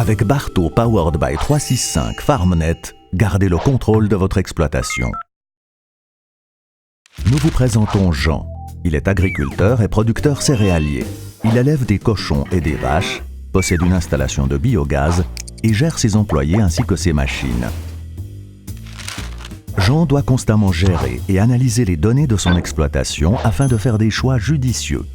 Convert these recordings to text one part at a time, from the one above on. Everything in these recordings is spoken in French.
Avec Barto Powered by 365 FarmNet, gardez le contrôle de votre exploitation. Nous vous présentons Jean. Il est agriculteur et producteur céréalier. Il élève des cochons et des vaches, possède une installation de biogaz et gère ses employés ainsi que ses machines. Jean doit constamment gérer et analyser les données de son exploitation afin de faire des choix judicieux.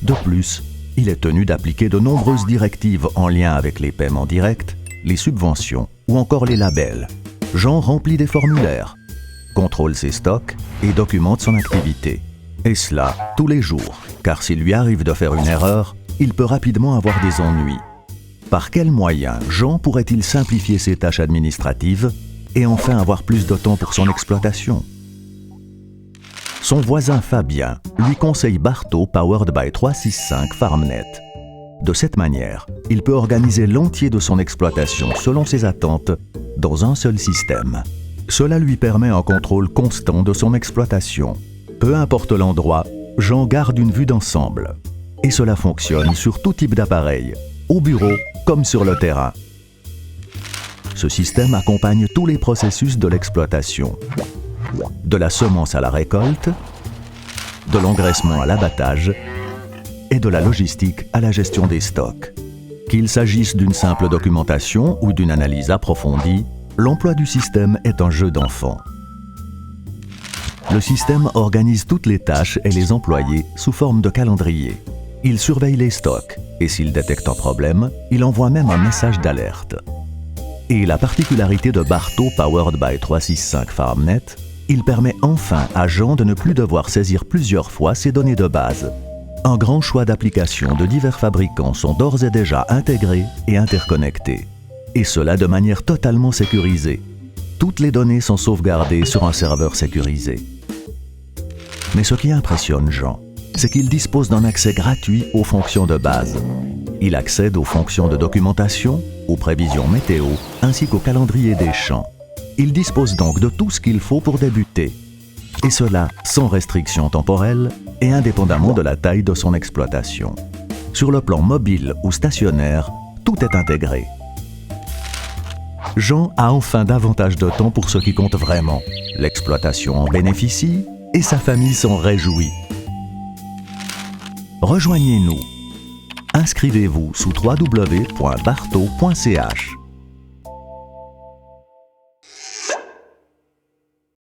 De plus, il est tenu d'appliquer de nombreuses directives en lien avec les paiements directs, les subventions ou encore les labels. Jean remplit des formulaires, contrôle ses stocks et documente son activité. Et cela tous les jours, car s'il lui arrive de faire une erreur, il peut rapidement avoir des ennuis. Par quels moyens Jean pourrait-il simplifier ses tâches administratives et enfin avoir plus de temps pour son exploitation? Son voisin Fabien lui conseille Barto Powered by 365 FarmNet. De cette manière, il peut organiser l'entier de son exploitation selon ses attentes dans un seul système. Cela lui permet un contrôle constant de son exploitation. Peu importe l'endroit, Jean garde une vue d'ensemble. Et cela fonctionne sur tout type d'appareil, au bureau comme sur le terrain. Ce système accompagne tous les processus de l'exploitation. De la semence à la récolte, de l'engraissement à l'abattage et de la logistique à la gestion des stocks. Qu'il s'agisse d'une simple documentation ou d'une analyse approfondie, l'emploi du système est un jeu d'enfant. Le système organise toutes les tâches et les employés sous forme de calendrier. Il surveille les stocks et s'il détecte un problème, il envoie même un message d'alerte. Et la particularité de Barto Powered by 365 FarmNet, il permet enfin à Jean de ne plus devoir saisir plusieurs fois ses données de base. Un grand choix d'applications de divers fabricants sont d'ores et déjà intégrés et interconnectés. Et cela de manière totalement sécurisée. Toutes les données sont sauvegardées sur un serveur sécurisé. Mais ce qui impressionne Jean, c'est qu'il dispose d'un accès gratuit aux fonctions de base. Il accède aux fonctions de documentation, aux prévisions météo, ainsi qu'au calendrier des champs. Il dispose donc de tout ce qu'il faut pour débuter. Et cela sans restriction temporelle et indépendamment de la taille de son exploitation. Sur le plan mobile ou stationnaire, tout est intégré. Jean a enfin davantage de temps pour ce qui compte vraiment. L'exploitation en bénéficie et sa famille s'en réjouit. Rejoignez-nous. Inscrivez-vous sous www.barto.ch.